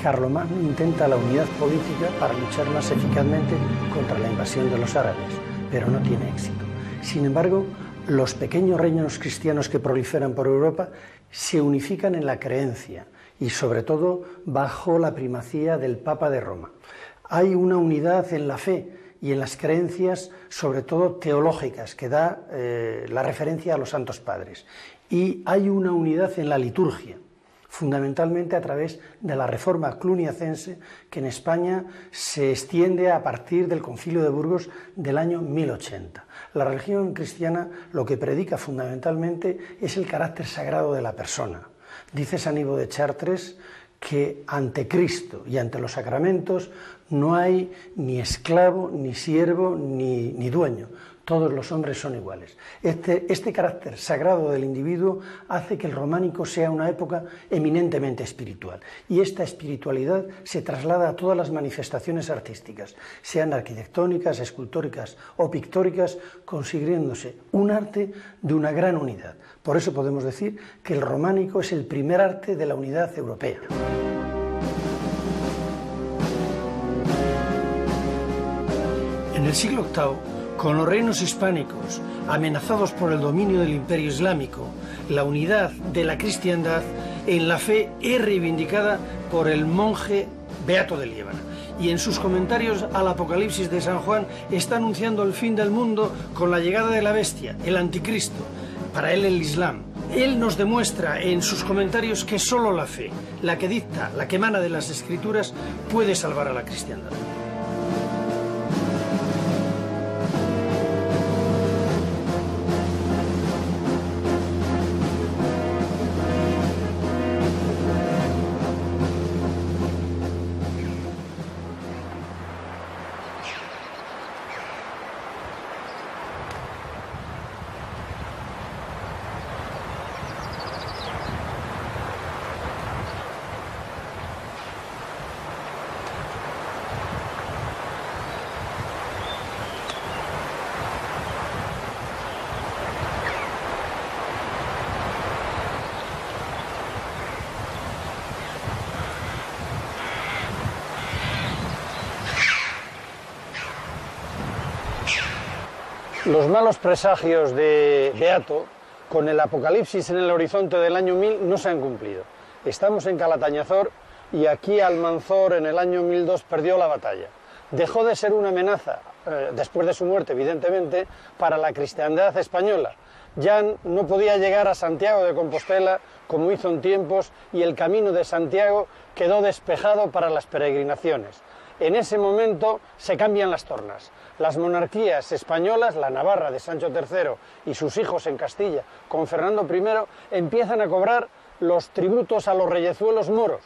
Carlomagno intenta la unidad política para luchar más eficazmente contra la invasión de los árabes, pero no tiene éxito. Sin embargo, los pequeños reinos cristianos que proliferan por Europa se unifican en la creencia y sobre todo bajo la primacía del Papa de Roma. Hay una unidad en la fe y en las creencias, sobre todo teológicas, que da la referencia a los santos padres. Y hay una unidad en la liturgia, fundamentalmente a través de la reforma cluniacense, que en España se extiende a partir del Concilio de Burgos del año 1080. La religión cristiana lo que predica fundamentalmente es el carácter sagrado de la persona. Dice San Ivo de Chartres que ante Cristo y ante los sacramentos no hay ni esclavo, ni siervo, ni dueño. Todos los hombres son iguales. Este carácter sagrado del individuo hace que el románico sea una época eminentemente espiritual. Y esta espiritualidad se traslada a todas las manifestaciones artísticas, sean arquitectónicas, escultóricas o pictóricas, consiguiéndose un arte de una gran unidad. Por eso podemos decir que el románico es el primer arte de la unidad europea. En el siglo VIII, con los reinos hispánicos amenazados por el dominio del Imperio Islámico, la unidad de la cristiandad en la fe es reivindicada por el monje Beato de Liébana. Y en sus comentarios al Apocalipsis de San Juan está anunciando el fin del mundo con la llegada de la bestia, el anticristo, para él el Islam. Él nos demuestra en sus comentarios que solo la fe, la que dicta, la que emana de las Escrituras, puede salvar a la cristiandad. Los malos presagios de Beato, con el Apocalipsis en el horizonte del año 1000, no se han cumplido. Estamos en Calatañazor y aquí Almanzor en el año 1002 perdió la batalla. Dejó de ser una amenaza, después de su muerte evidentemente, para la cristiandad española. Ya no podía llegar a Santiago de Compostela como hizo en tiempos y el camino de Santiago quedó despejado para las peregrinaciones. En ese momento se cambian las tornas. Las monarquías españolas, la Navarra de Sancho III y sus hijos en Castilla con Fernando I, empiezan a cobrar los tributos a los reyezuelos moros.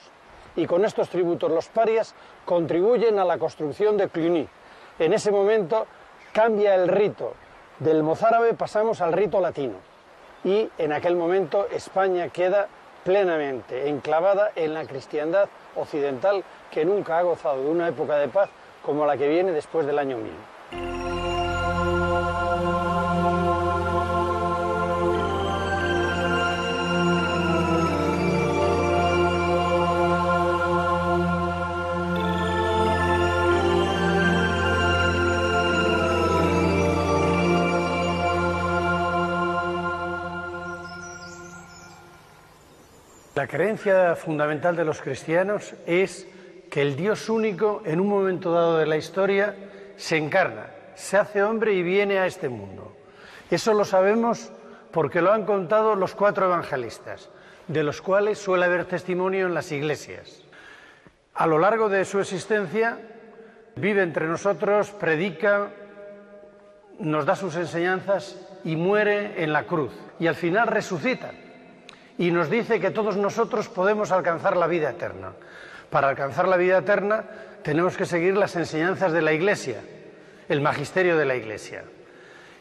Y con estos tributos los parias contribuyen a la construcción de Cluny. En ese momento cambia el rito. Del mozárabe pasamos al rito latino. Y en aquel momento España queda plenamente enclavada en la cristiandad occidental, que nunca ha gozado de una época de paz como la que viene después del año 1000. La creencia fundamental de los cristianos es que el Dios único, en un momento dado de la historia, se encarna, se hace hombre y viene a este mundo. Eso lo sabemos porque lo han contado los 4 evangelistas, de los cuales suele haber testimonio en las iglesias. A lo largo de su existencia, vive entre nosotros, predica, nos da sus enseñanzas y muere en la cruz. Y al final resucita y nos dice que todos nosotros podemos alcanzar la vida eterna. Para alcanzar la vida eterna tenemos que seguir las enseñanzas de la Iglesia, el magisterio de la Iglesia.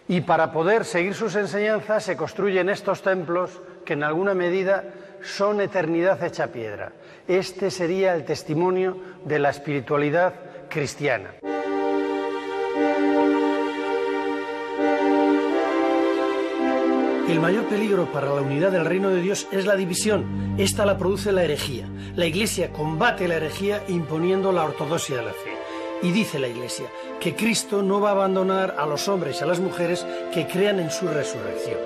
Y para poder seguir sus enseñanzas se construyen estos templos que en alguna medida son eternidad hecha piedra. Este sería el testimonio de la espiritualidad cristiana. El mayor peligro para la unidad del reino de Dios es la división. Esta la produce la herejía. La Iglesia combate la herejía imponiendo la ortodoxia de la fe. Y dice la Iglesia que Cristo no va a abandonar a los hombres y a las mujeres que crean en su resurrección.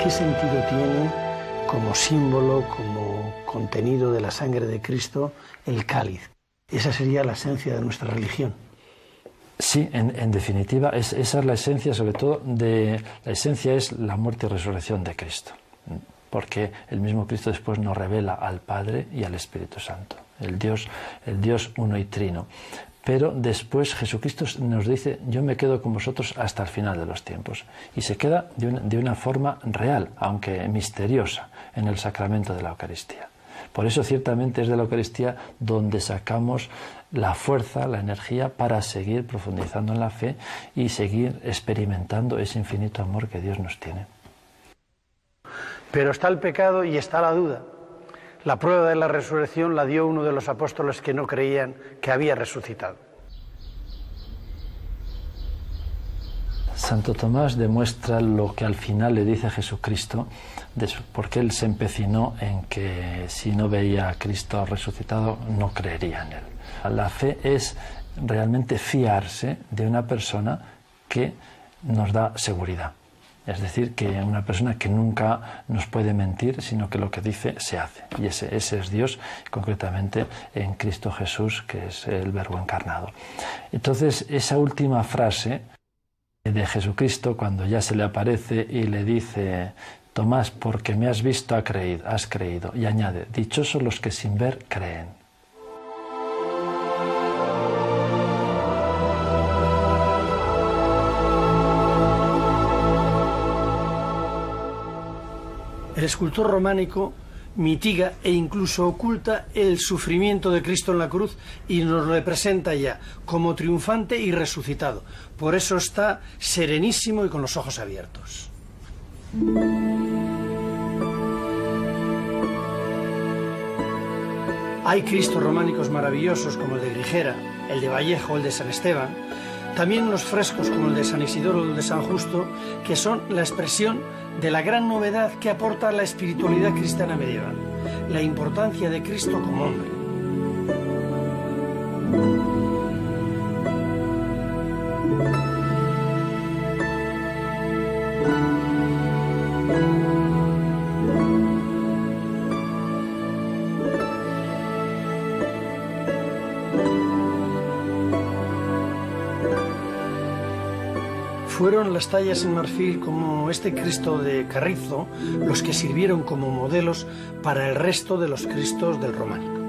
¿Qué sentido tiene como símbolo, como contenido de la sangre de Cristo, el cáliz? Esa sería la esencia de nuestra religión. Sí, en definitiva, esa es la esencia, sobre todo, la esencia es la muerte y resurrección de Cristo. Porque el mismo Cristo después nos revela al Padre y al Espíritu Santo, el Dios uno y trino. Pero después Jesucristo nos dice, yo me quedo con vosotros hasta el final de los tiempos. Y se queda de una forma real, aunque misteriosa, en el sacramento de la Eucaristía. Por eso ciertamente es de la Eucaristía donde sacamos la fuerza, la energía para seguir profundizando en la fe y seguir experimentando ese infinito amor que Dios nos tiene. Pero está el pecado y está la duda. La prueba de la resurrección la dio uno de los apóstoles que no creían que había resucitado. Santo Tomás demuestra lo que al final le dice Jesucristo, porque él se empecinó en que si no veía a Cristo resucitado no creería en él. La fe es realmente fiarse de una persona que nos da seguridad. Es decir, que una persona que nunca nos puede mentir, sino que lo que dice se hace. Y ese es Dios, concretamente en Cristo Jesús, que es el Verbo encarnado. Entonces, esa última frase de Jesucristo, cuando ya se le aparece y le dice, Tomás, porque me has visto, has creído. Y añade, dichosos los que sin ver creen. El escultor románico mitiga e incluso oculta el sufrimiento de Cristo en la cruz y nos lo presenta ya como triunfante y resucitado. Por eso está serenísimo y con los ojos abiertos. Hay Cristos románicos maravillosos como el de Grigera, el de Vallejo, el de San Esteban. También unos frescos como el de San Isidoro o el de San Justo, que son la expresión de la gran novedad que aporta la espiritualidad cristiana medieval, la importancia de Cristo como hombre. Fueron las tallas en marfil como este Cristo de Carrizo los que sirvieron como modelos para el resto de los Cristos del románico.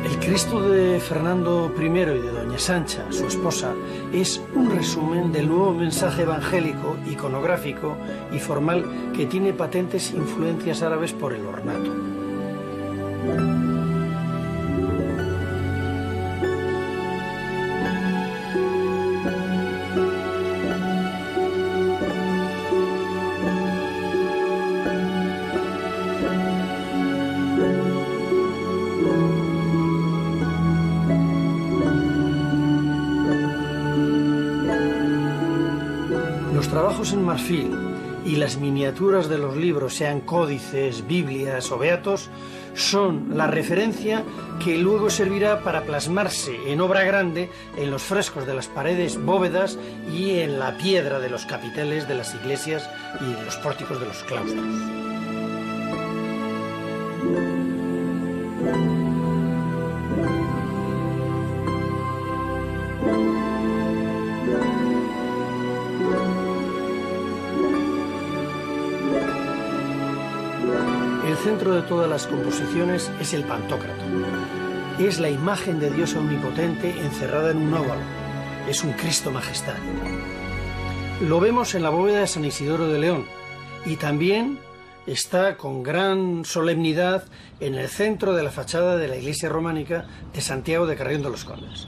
El Cristo de Fernando I y de Doña Sancha, su esposa, es un resumen del nuevo mensaje evangélico, iconográfico y formal que tiene patentes influencias árabes por el ornato. Los trabajos en marfil y las miniaturas de los libros, sean códices, biblias o beatos, son la referencia que luego servirá para plasmarse en obra grande en los frescos de las paredes, bóvedas y en la piedra de los capiteles de las iglesias y los pórticos de los claustros. El centro de todas las composiciones es el Pantocrator. Es la imagen de Dios omnipotente encerrada en un óvalo. Es un Cristo majestario. Lo vemos en la bóveda de San Isidoro de León y también está con gran solemnidad en el centro de la fachada de la iglesia románica de Santiago de Carrión de los Condes.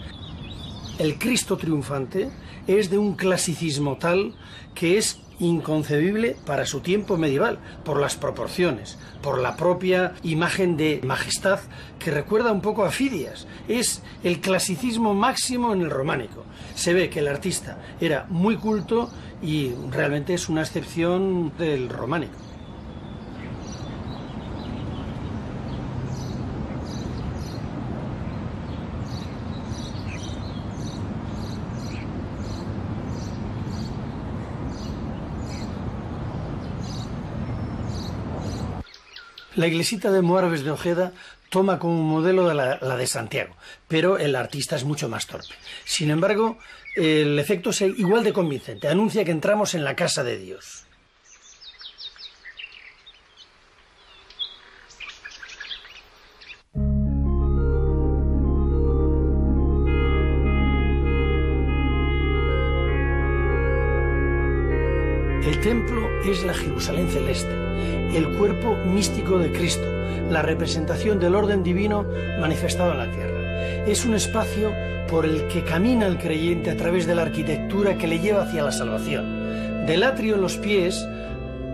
El Cristo triunfante es de un clasicismo tal que es inconcebible para su tiempo medieval, por las proporciones, por la propia imagen de majestad que recuerda un poco a Fidias. Es el clasicismo máximo en el románico. Se ve que el artista era muy culto y realmente es una excepción del románico. La iglesita de Moárabes de Ojeda toma como modelo la de Santiago, pero el artista es mucho más torpe. Sin embargo, el efecto es igual de convincente. Anuncia que entramos en la casa de Dios. El templo es la Jerusalén celeste, el cuerpo místico de Cristo, la representación del orden divino manifestado en la tierra. Es un espacio por el que camina el creyente a través de la arquitectura que le lleva hacia la salvación. Del atrio en los pies,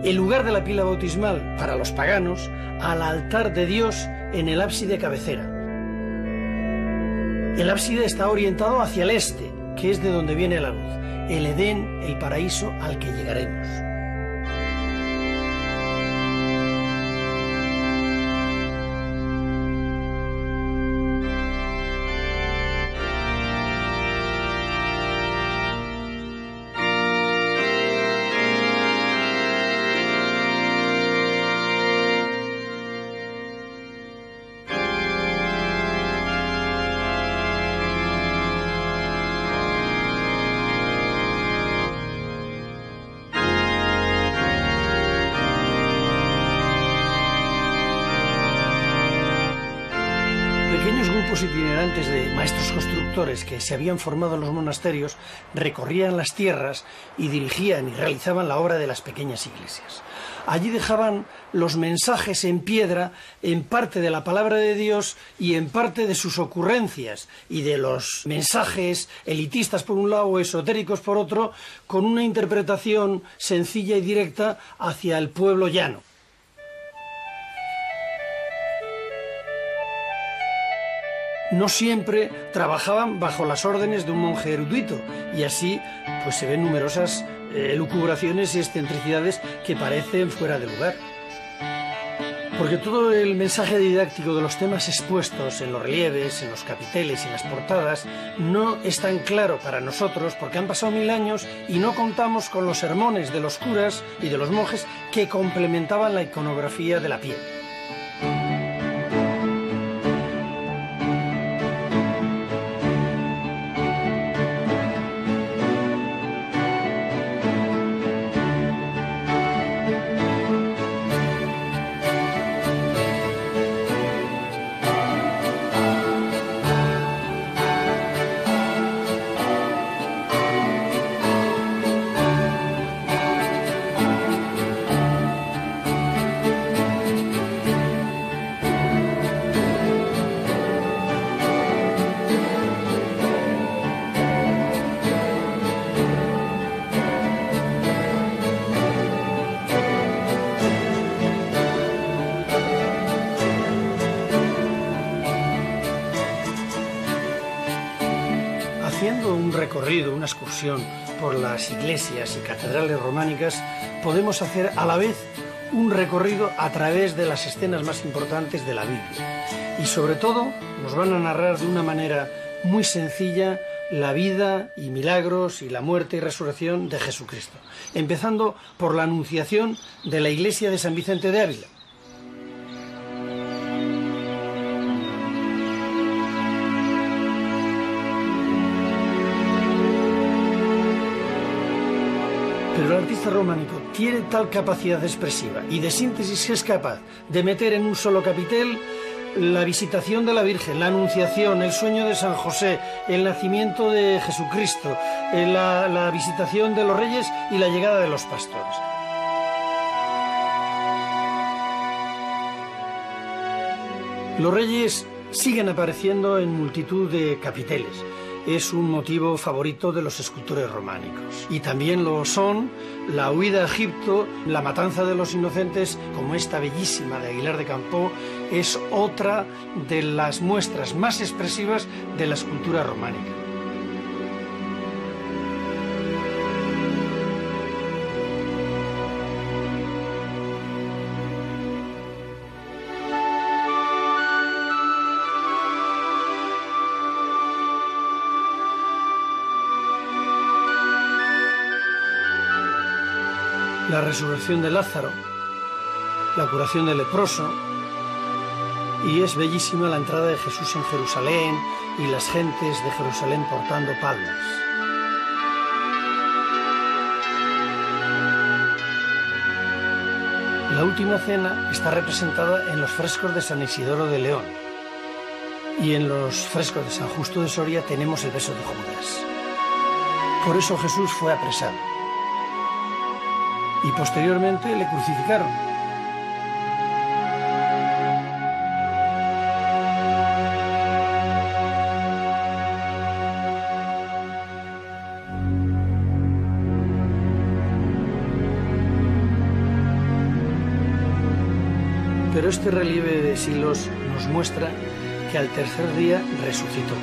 el lugar de la pila bautismal para los paganos, al altar de Dios en el ábside cabecera. El ábside está orientado hacia el este, que es de donde viene la luz. El Edén, el paraíso al que llegaremos. Pequeños grupos itinerantes de maestros constructores que se habían formado en los monasterios recorrían las tierras y dirigían y realizaban la obra de las pequeñas iglesias. Allí dejaban los mensajes en piedra, en parte de la palabra de Dios y en parte de sus ocurrencias y de los mensajes elitistas por un lado o esotéricos por otro, con una interpretación sencilla y directa hacia el pueblo llano. No siempre trabajaban bajo las órdenes de un monje erudito y así pues se ven numerosas elucubraciones y excentricidades que parecen fuera de lugar. Porque todo el mensaje didáctico de los temas expuestos en los relieves, en los capiteles y en las portadas no es tan claro para nosotros porque han pasado 1000 años y no contamos con los sermones de los curas y de los monjes que complementaban la iconografía de la piel. Haciendo un recorrido, una excursión por las iglesias y catedrales románicas, podemos hacer a la vez un recorrido a través de las escenas más importantes de la Biblia. Y sobre todo nos van a narrar de una manera muy sencilla la vida y milagros y la muerte y resurrección de Jesucristo. Empezando por la anunciación de la iglesia de San Vicente de Ávila. Pero el artista románico tiene tal capacidad expresiva y de síntesis que es capaz de meter en un solo capitel la visitación de la Virgen, la Anunciación, el sueño de San José, el nacimiento de Jesucristo, la visitación de los reyes y la llegada de los pastores. Los reyes siguen apareciendo en multitud de capiteles. Es un motivo favorito de los escultores románicos. Y también lo son la huida a Egipto, la matanza de los inocentes, como esta bellísima de Aguilar de Campoo, es otra de las muestras más expresivas de la escultura románica. La resurrección de Lázaro, la curación del leproso, y es bellísima la entrada de Jesús en Jerusalén y las gentes de Jerusalén portando palmas. La última cena está representada en los frescos de San Isidoro de León, y en los frescos de San Justo de Soria tenemos el beso de Judas. Por eso Jesús fue apresado. Y posteriormente le crucificaron. Pero este relieve de siglos nos muestra que al tercer día resucitó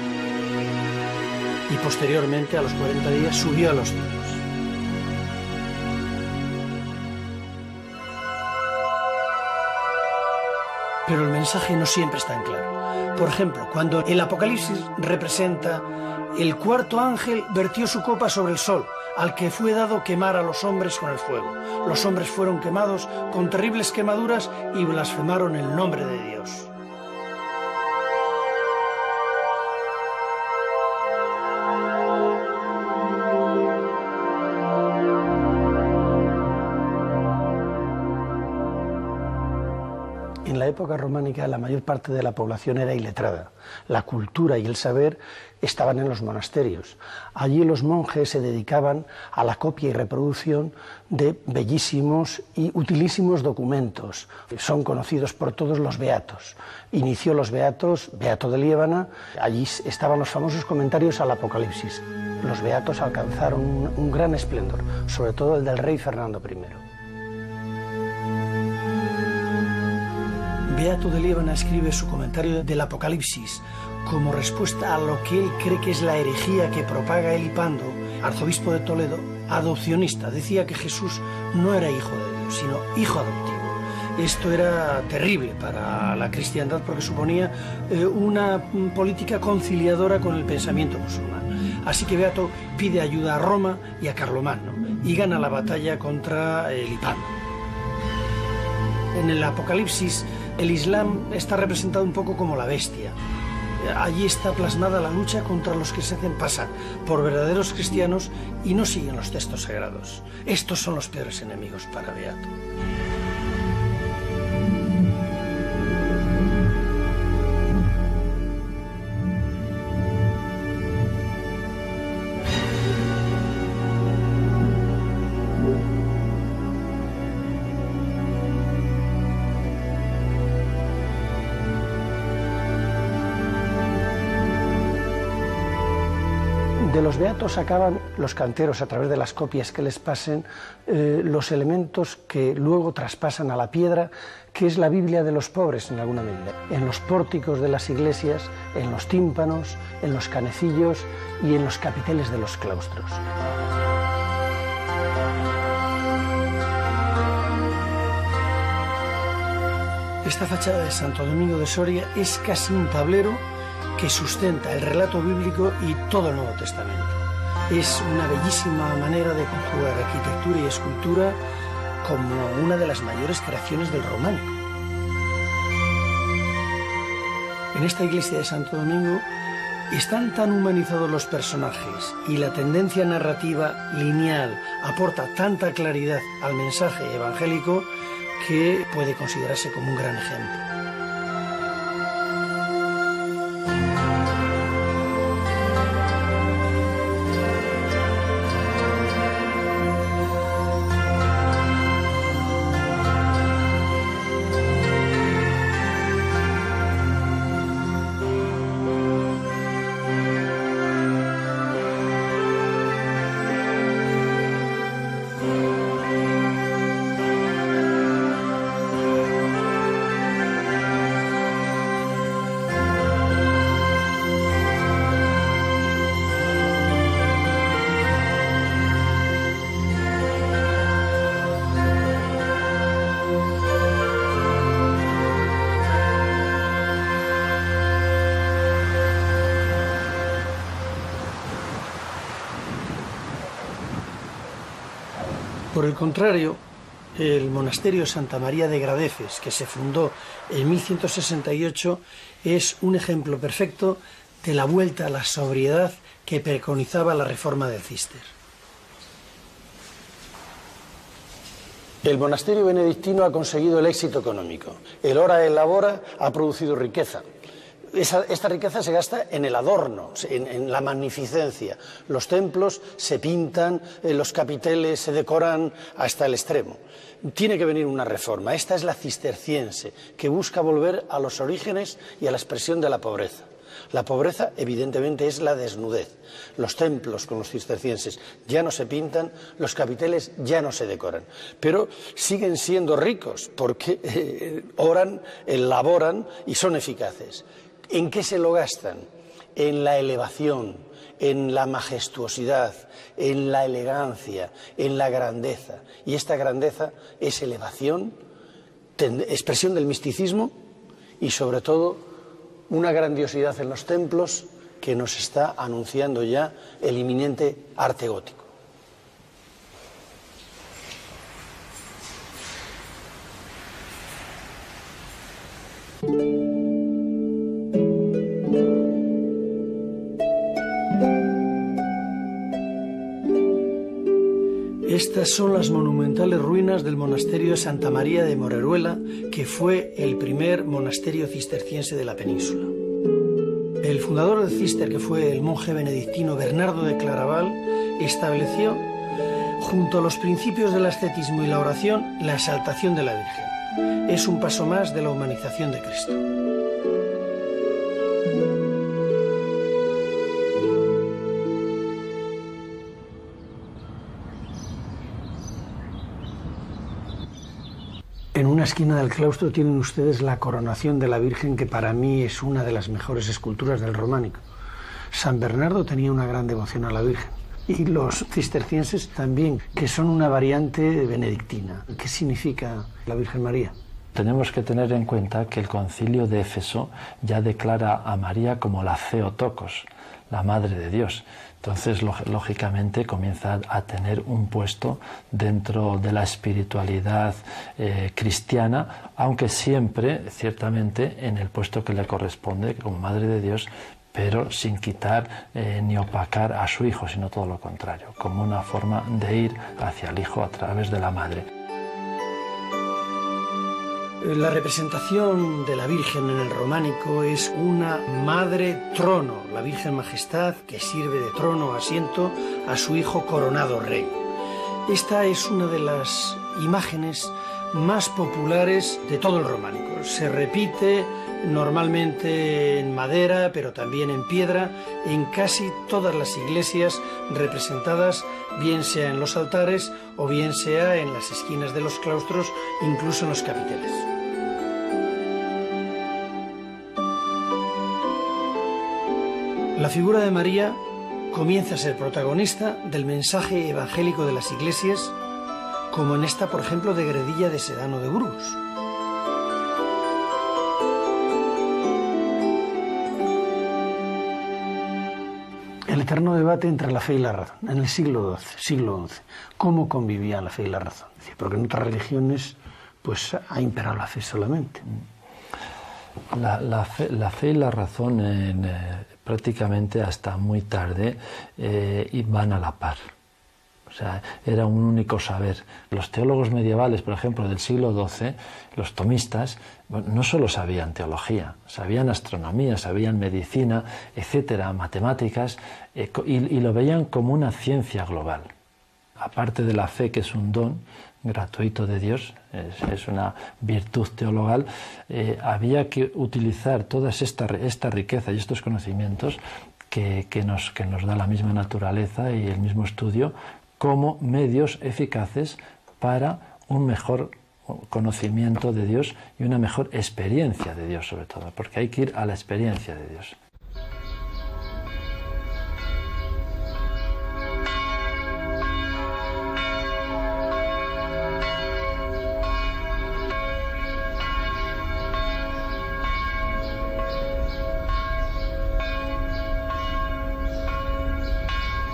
y posteriormente a los 40 días subió a los cielos. Pero el mensaje no siempre es tan claro. Por ejemplo, cuando el Apocalipsis representa el cuarto ángel vertió su copa sobre el sol, al que fue dado quemar a los hombres con el fuego. Los hombres fueron quemados con terribles quemaduras y blasfemaron el nombre de Dios. En la época románica la mayor parte de la población era iletrada. La cultura y el saber estaban en los monasterios. Allí los monjes se dedicaban a la copia y reproducción de bellísimos y utilísimos documentos. Son conocidos por todos los beatos. Inició los beatos, Beato de Liébana, allí estaban los famosos comentarios al Apocalipsis. Los beatos alcanzaron un gran esplendor, sobre todo el del rey Fernando I. Beato de Liébana escribe su comentario del Apocalipsis como respuesta a lo que él cree que es la herejía que propaga Elipando, arzobispo de Toledo, adopcionista. Decía que Jesús no era hijo de Dios, sino hijo adoptivo. Esto era terrible para la cristiandad porque suponía una política conciliadora con el pensamiento musulmán. Así que Beato pide ayuda a Roma y a Carlomagno y gana la batalla contra Elipando. En el Apocalipsis el Islam está representado un poco como la bestia. Allí está plasmada la lucha contra los que se hacen pasar por verdaderos cristianos y no siguen los textos sagrados. Estos son los peores enemigos para Beato. De los beatos sacaban los canteros, a través de las copias que les pasen, los elementos que luego traspasan a la piedra, que es la Biblia de los pobres en alguna medida. En los pórticos de las iglesias, en los tímpanos, en los canecillos y en los capiteles de los claustros. Esta fachada de Santo Domingo de Soria es casi un tablero que sustenta el relato bíblico y todo el Nuevo Testamento. Es una bellísima manera de conjugar arquitectura y escultura como una de las mayores creaciones del románico. En esta iglesia de Santo Domingo están tan humanizados los personajes y la tendencia narrativa lineal aporta tanta claridad al mensaje evangélico que puede considerarse como un gran ejemplo. Por el contrario, el monasterio Santa María de Gradefes, que se fundó en 1168, es un ejemplo perfecto de la vuelta a la sobriedad que preconizaba la reforma del Císter. El monasterio benedictino ha conseguido el éxito económico. El ora et labora ha producido riqueza. Esta riqueza se gasta en el adorno, en la magnificencia. Los templos se pintan, los capiteles se decoran hasta el extremo. Tiene que venir una reforma. Esta es la cisterciense, que busca volver a los orígenes y a la expresión de la pobreza. La pobreza, evidentemente, es la desnudez. Los templos con los cistercienses ya no se pintan, los capiteles ya no se decoran, pero siguen siendo ricos porque oran, elaboran y son eficaces. ¿En qué se lo gastan? En la elevación, en la majestuosidad, en la elegancia, en la grandeza. Y esta grandeza es elevación, expresión del misticismo y, sobre todo, una grandiosidad en los templos que nos está anunciando ya el inminente arte gótico. Estas son las monumentales ruinas del monasterio de Santa María de Moreruela, que fue el primer monasterio cisterciense de la península. El fundador del Císter, que fue el monje benedictino Bernardo de Claraval, estableció, junto a los principios del ascetismo y la oración, la exaltación de la Virgen. Es un paso más de la humanización de Cristo. En una esquina del claustro tienen ustedes la coronación de la Virgen, que para mí es una de las mejores esculturas del románico. San Bernardo tenía una gran devoción a la Virgen, y los cistercienses también, que son una variante benedictina. ¿Qué significa la Virgen María? Tenemos que tener en cuenta que el Concilio de Éfeso ya declara a María como la Theotokos, la Madre de Dios. Entonces, lógicamente, comienza a tener un puesto dentro de la espiritualidad cristiana, aunque siempre, ciertamente, en el puesto que le corresponde como Madre de Dios, pero sin quitar ni opacar a su Hijo, sino todo lo contrario, como una forma de ir hacia el Hijo a través de la Madre. La representación de la Virgen en el románico es una madre trono, la Virgen Majestad, que sirve de trono o asiento a su hijo coronado rey. Esta es una de las imágenes más populares de todo el románico. Se repite normalmente en madera, pero también en piedra, en casi todas las iglesias representadas, bien sea en los altares o bien sea en las esquinas de los claustros, incluso en los capiteles. La figura de María comienza a ser protagonista del mensaje evangélico de las iglesias, como en esta, por ejemplo, de Gredilla de Sedano de Burgos. El eterno debate entre la fe y la razón, en el siglo XI. ¿Cómo convivían la fe y la razón? Porque en otras religiones pues ha imperado la fe solamente. La fe y la razón prácticamente hasta muy tarde van a la par. O sea, era un único saber. Los teólogos medievales, por ejemplo, del siglo XII, los tomistas, no solo sabían teología, sabían astronomía, sabían medicina, etcétera, matemáticas, y lo veían como una ciencia global. Aparte de la fe, que es un don gratuito de Dios, es una virtud teologal, había que utilizar toda esta riqueza y estos conocimientos que nos da la misma naturaleza y el mismo estudio, como medios eficaces para un mejor conocimiento de Dios y una mejor experiencia de Dios, sobre todo, porque hay que ir a la experiencia de Dios.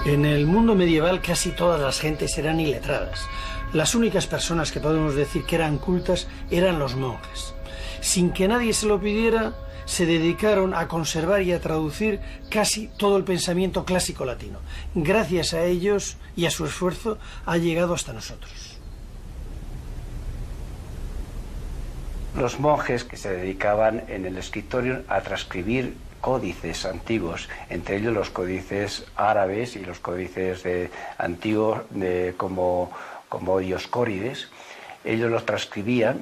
En el mundo medieval casi todas las gentes eran iletradas. Las únicas personas que podemos decir que eran cultas eran los monjes. Sin que nadie se lo pidiera, se dedicaron a conservar y a traducir casi todo el pensamiento clásico latino. Gracias a ellos y a su esfuerzo ha llegado hasta nosotros. Los monjes que se dedicaban en el escritorio a transcribir códices antiguos, entre ellos los códices árabes y los códices antiguos como Dioscórides, ellos los transcribían,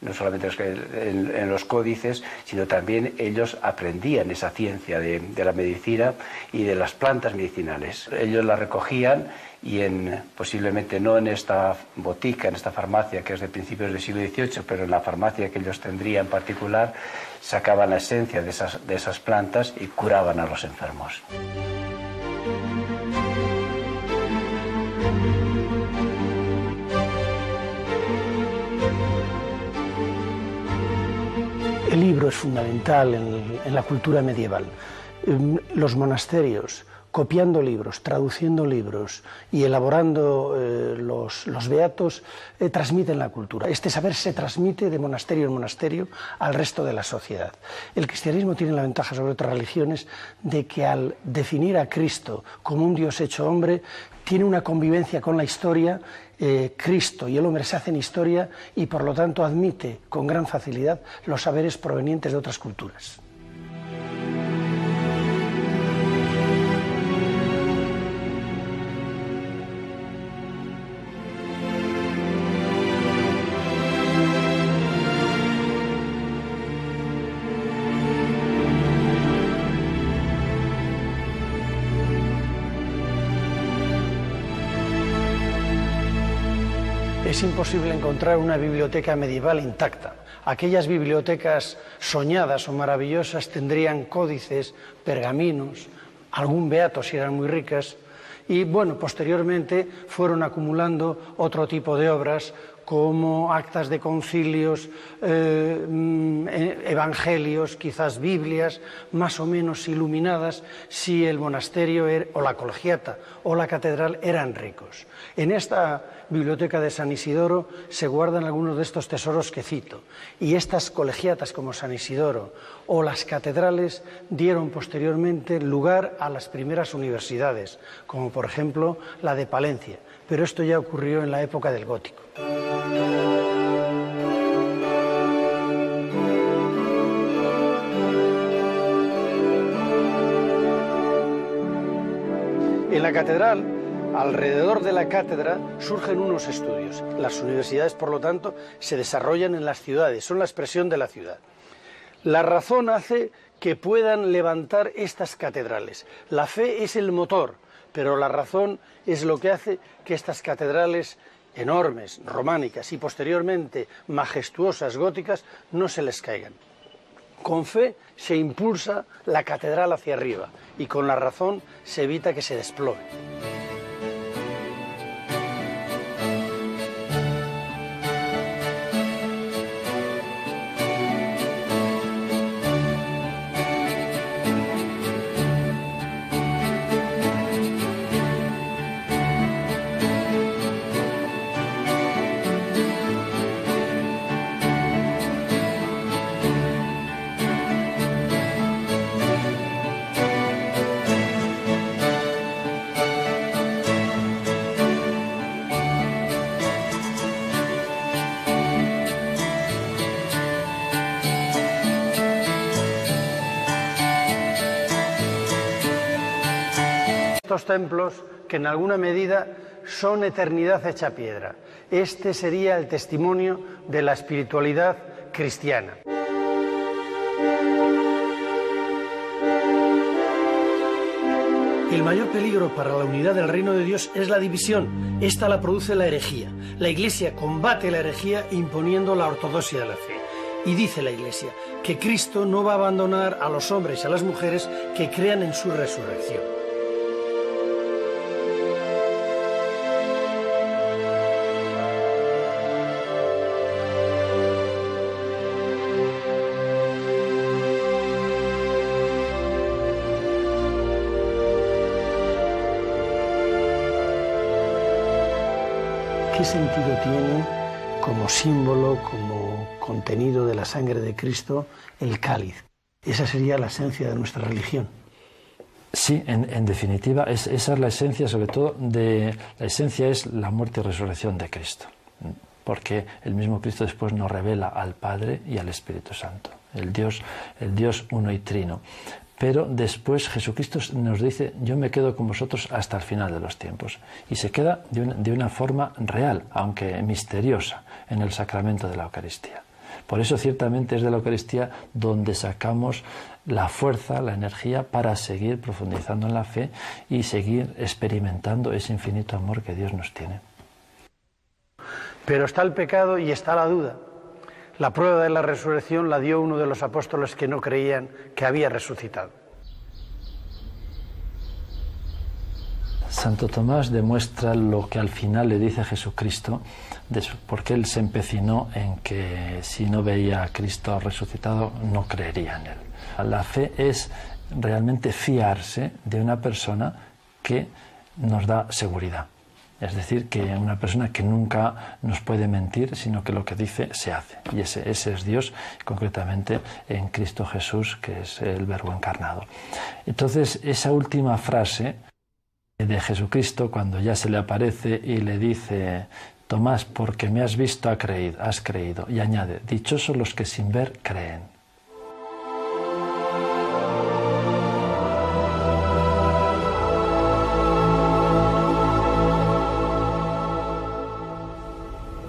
no solamente en los códices, sino también ellos aprendían esa ciencia de la medicina y de las plantas medicinales. Ellos la recogían y posiblemente no en esta botica, en esta farmacia que es de principios del siglo XVIII, pero en la farmacia que ellos tendrían en particular, sacaban la esencia de esas plantas y curaban a los enfermos. El libro es fundamental en la cultura medieval. Los monasterios, copiando libros, traduciendo libros y elaborando los beatos, transmiten la cultura. Este saber se transmite de monasterio en monasterio al resto de la sociedad. El cristianismo tiene la ventaja sobre otras religiones de que al definir a Cristo como un Dios hecho hombre, tiene una convivencia con la historia. Cristo y el hombre se hacen historia y por lo tanto admite con gran facilidad los saberes provenientes de otras culturas. Es imposible encontrar una biblioteca medieval intacta. Aquellas bibliotecas soñadas o maravillosas tendrían códices, pergaminos, algún beato si eran muy ricas, y bueno, posteriormente fueron acumulando otro tipo de obras como actas de concilios, evangelios, quizás Biblias, más o menos iluminadas si el monasterio o la colegiata o la catedral eran ricos. En esta biblioteca de San Isidoro se guardan algunos de estos tesoros que cito, y estas colegiatas como San Isidoro o las catedrales dieron posteriormente lugar a las primeras universidades, como por ejemplo la de Palencia, pero esto ya ocurrió en la época del Gótico. En la catedral, alrededor de la cátedra, surgen unos estudios. Las universidades, por lo tanto, se desarrollan en las ciudades, son la expresión de la ciudad. La razón hace que puedan levantar estas catedrales. La fe es el motor, pero la razón es lo que hace que estas catedrales enormes, románicas y posteriormente majestuosas, góticas, no se les caigan. Con fe se impulsa la catedral hacia arriba y con la razón se evita que se desplome. Estos templos, que en alguna medida son eternidad hecha piedra. Este sería el testimonio de la espiritualidad cristiana. El mayor peligro para la unidad del reino de Dios es la división. Esta la produce la herejía. La Iglesia combate la herejía imponiendo la ortodoxia de la fe. Y dice la Iglesia que Cristo no va a abandonar a los hombres y a las mujeres que crean en su resurrección. ¿qué sentido tiene como símbolo, como contenido de la sangre de Cristo, el cáliz? Esa sería la esencia de nuestra religión. Sí, en definitiva, esa es la esencia, sobre todo, la esencia es la muerte y resurrección de Cristo, porque el mismo Cristo después nos revela al Padre y al Espíritu Santo, el Dios uno y trino. Pero después Jesucristo nos dice: yo me quedo con vosotros hasta el final de los tiempos. Y se queda de una forma real, aunque misteriosa, en el sacramento de la Eucaristía. Por eso ciertamente es de la Eucaristía donde sacamos la fuerza, la energía para seguir profundizando en la fe y seguir experimentando ese infinito amor que Dios nos tiene. Pero está el pecado y está la duda. La prueba de la resurrección la dio uno de los apóstoles que no creían que había resucitado. Santo Tomás demuestra lo que al final le dice Jesucristo, porque él se empecinó en que si no veía a Cristo resucitado no creería en él. La fe es realmente fiarse de una persona que nos da seguridad. Es decir, que una persona que nunca nos puede mentir, sino que lo que dice se hace. Y ese es Dios, concretamente en Cristo Jesús, que es el Verbo encarnado. Entonces, esa última frase de Jesucristo, cuando ya se le aparece y le dice: Tomás, porque me has visto, has creído. Y añade: dichosos los que sin ver creen.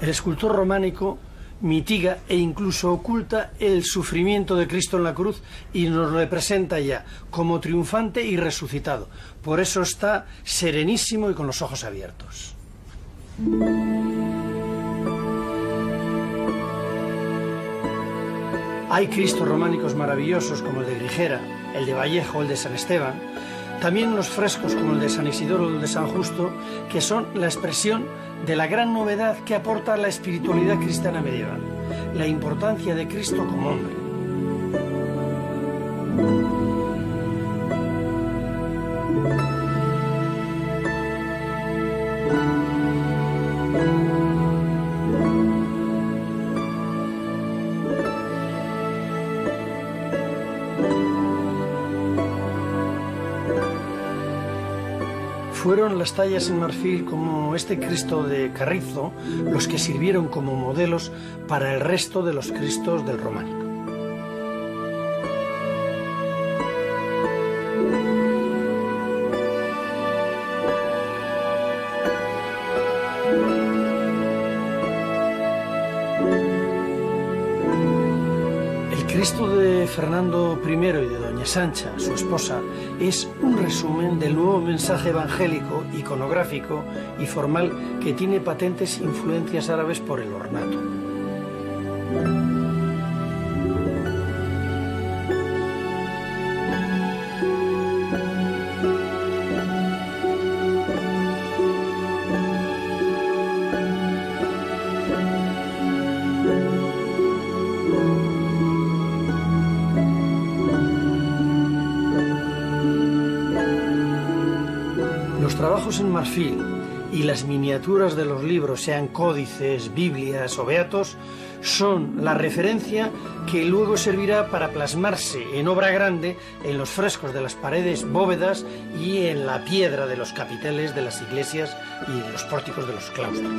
El escultor románico mitiga e incluso oculta el sufrimiento de Cristo en la cruz y nos lo presenta ya como triunfante y resucitado. Por eso está serenísimo y con los ojos abiertos. Hay Cristos románicos maravillosos como el de Grigera, el de Vallejo o el de San Esteban. También unos frescos como el de San Isidoro o el de San Justo, que son la expresión de la gran novedad que aporta la espiritualidad cristiana medieval, la importancia de Cristo como hombre. Fueron las tallas en marfil como este Cristo de Carrizo los que sirvieron como modelos para el resto de los Cristos del románico. El Cristo de Fernando I y de Doña Sancha, su esposa, es un resumen del nuevo mensaje evangélico, iconográfico y formal que tiene patentes influencias árabes por el ornato. Los trabajos en marfil y las miniaturas de los libros, sean códices, biblias o beatos, son la referencia que luego servirá para plasmarse en obra grande en los frescos de las paredes, bóvedas y en la piedra de los capiteles de las iglesias y de los pórticos de los claustros.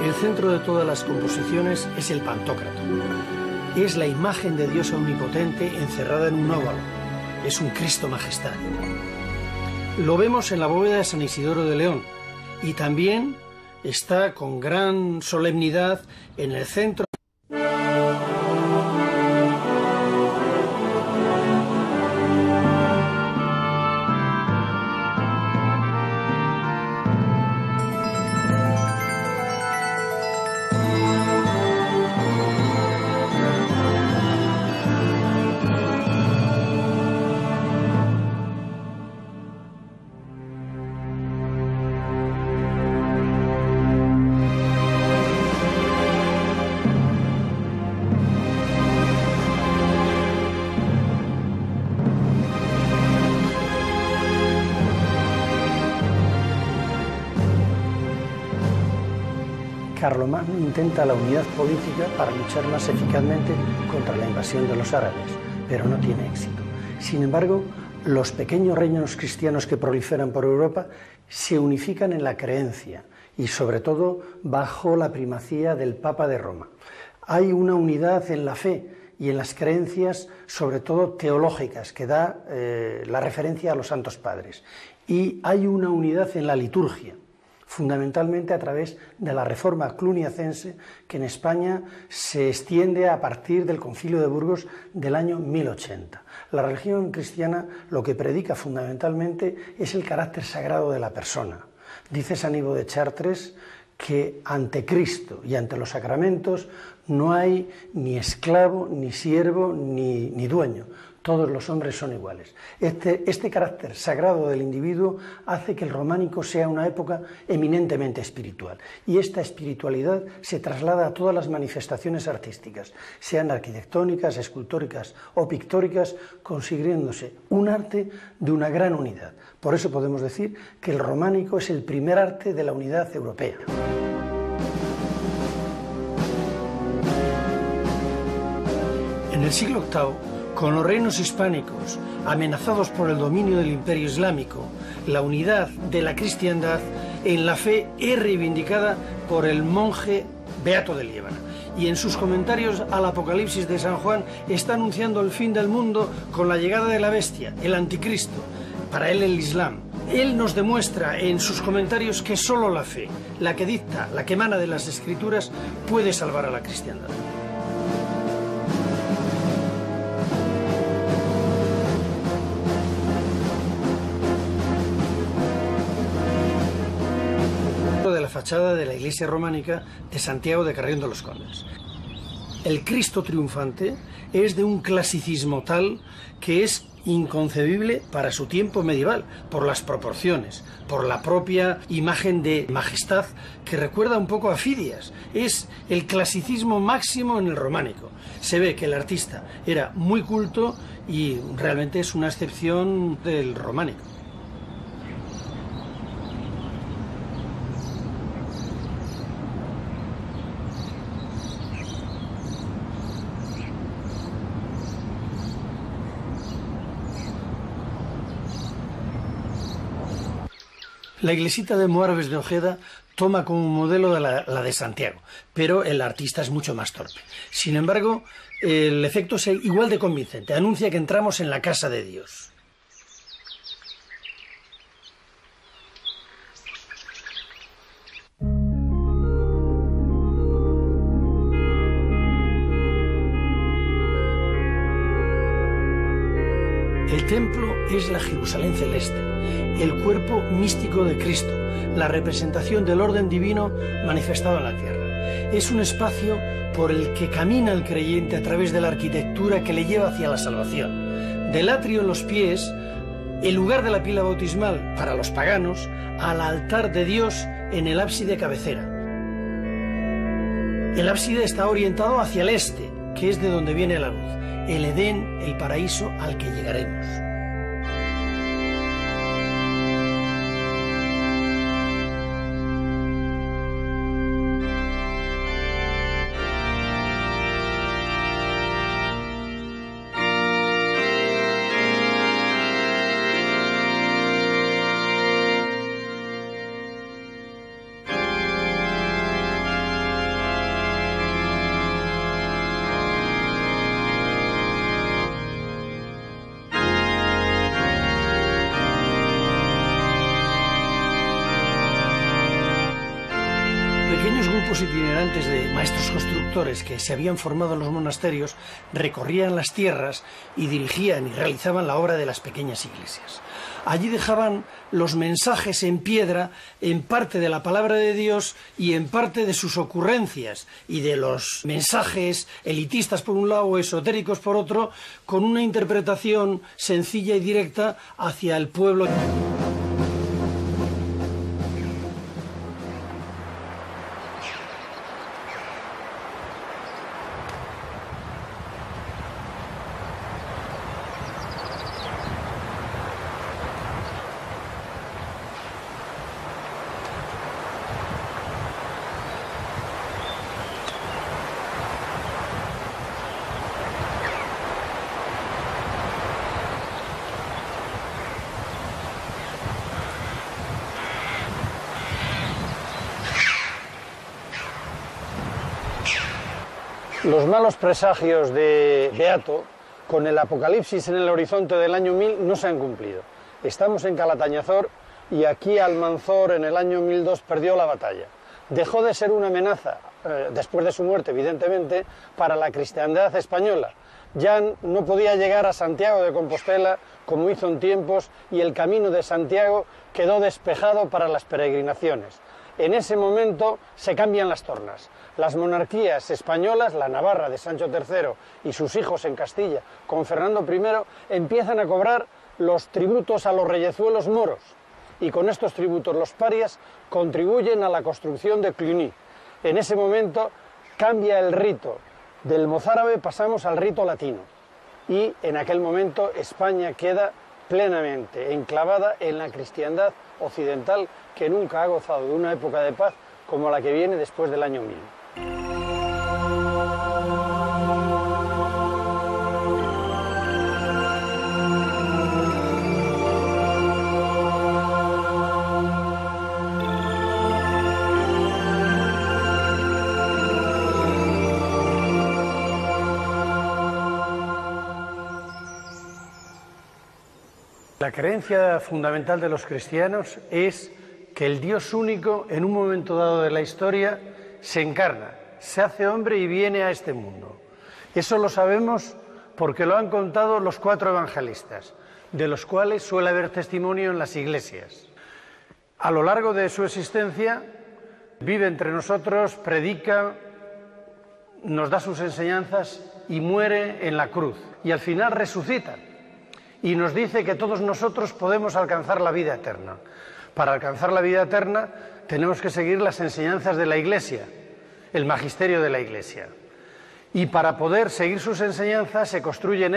El centro de todas las composiciones es el Pantocrator. Es la imagen de Dios omnipotente encerrada en un óvalo. Es un Cristo majestad. Lo vemos en la bóveda de San Isidoro de León y también está con gran solemnidad en el centro. Carlomagno intenta la unidad política para luchar más eficazmente contra la invasión de los árabes, pero no tiene éxito. Sin embargo, los pequeños reinos cristianos que proliferan por Europa se unifican en la creencia y sobre todo bajo la primacía del Papa de Roma. Hay una unidad en la fe y en las creencias, sobre todo teológicas, que da la referencia a los santos padres. Y hay una unidad en la liturgia, fundamentalmente a través de la reforma cluniacense, que en España se extiende a partir del Concilio de Burgos del año 1080. La religión cristiana lo que predica fundamentalmente es el carácter sagrado de la persona. Dice San Ivo de Chartres que ante Cristo y ante los sacramentos no hay ni esclavo, ni siervo, ni dueño. Todos los hombres son iguales. Este carácter sagrado del individuo hace que el románico sea una época eminentemente espiritual. Y esta espiritualidad se traslada a todas las manifestaciones artísticas, sean arquitectónicas, escultóricas o pictóricas, consiguiéndose un arte de una gran unidad. Por eso podemos decir que el románico es el primer arte de la unidad europea. En el siglo VIII, con los reinos hispánicos amenazados por el dominio del Imperio Islámico, la unidad de la cristiandad en la fe es reivindicada por el monje Beato de Liébana. Y en sus comentarios al Apocalipsis de San Juan está anunciando el fin del mundo con la llegada de la bestia, el anticristo, para él el Islam. Él nos demuestra en sus comentarios que solo la fe, la que dicta, la que emana de las Escrituras, puede salvar a la cristiandad. De la fachada de la iglesia románica de Santiago de Carrión de los Condes. El Cristo triunfante es de un clasicismo tal que es inconcebible para su tiempo medieval, por las proporciones, por la propia imagen de majestad que recuerda un poco a Fidias. Es el clasicismo máximo en el románico. Se ve que el artista era muy culto y realmente es una excepción del románico. La iglesita de Moárabes de Ojeda toma como modelo la de Santiago, pero el artista es mucho más torpe. Sin embargo, el efecto es igual de convincente, anuncia que entramos en la casa de Dios. El templo es la Jerusalén celeste, el cuerpo místico de Cristo, la representación del orden divino manifestado en la tierra. Es un espacio por el que camina el creyente a través de la arquitectura que le lleva hacia la salvación. Del atrio en los pies, el lugar de la pila bautismal para los paganos, al altar de Dios en el ábside cabecera. El ábside está orientado hacia el este, que es de donde viene la luz. El Edén, el paraíso al que llegaremos. Pequeños grupos itinerantes de maestros constructores que se habían formado en los monasterios recorrían las tierras y dirigían y realizaban la obra de las pequeñas iglesias. Allí dejaban los mensajes en piedra, en parte de la palabra de Dios y en parte de sus ocurrencias y de los mensajes elitistas por un lado o esotéricos por otro, con una interpretación sencilla y directa hacia el pueblo. Los malos presagios de Beato, con el apocalipsis en el horizonte del año 1000, no se han cumplido. Estamos en Calatañazor y aquí Almanzor en el año 1002 perdió la batalla. Dejó de ser una amenaza, después de su muerte evidentemente, para la cristiandad española. Ya no podía llegar a Santiago de Compostela como hizo en tiempos y el camino de Santiago quedó despejado para las peregrinaciones. En ese momento se cambian las tornas. Las monarquías españolas, la Navarra de Sancho III y sus hijos en Castilla con Fernando I, empiezan a cobrar los tributos a los reyezuelos moros. Y con estos tributos los parias contribuyen a la construcción de Cluny. En ese momento cambia el rito. Del mozárabe pasamos al rito latino. Y en aquel momento España queda plenamente enclavada en la cristiandad occidental que nunca ha gozado de una época de paz como la que viene después del año 1000. La creencia fundamental de los cristianos es que el Dios único, en un momento dado de la historia, se encarna, se hace hombre y viene a este mundo. Eso lo sabemos porque lo han contado los 4 evangelistas, de los cuales suele haber testimonio en las iglesias. A lo largo de su existencia, vive entre nosotros, predica, nos da sus enseñanzas y muere en la cruz. Y al final resucita. Y nos dice que todos nosotros podemos alcanzar la vida eterna. Para alcanzar la vida eterna tenemos que seguir las enseñanzas de la Iglesia, el magisterio de la Iglesia. Y para poder seguir sus enseñanzas se construyen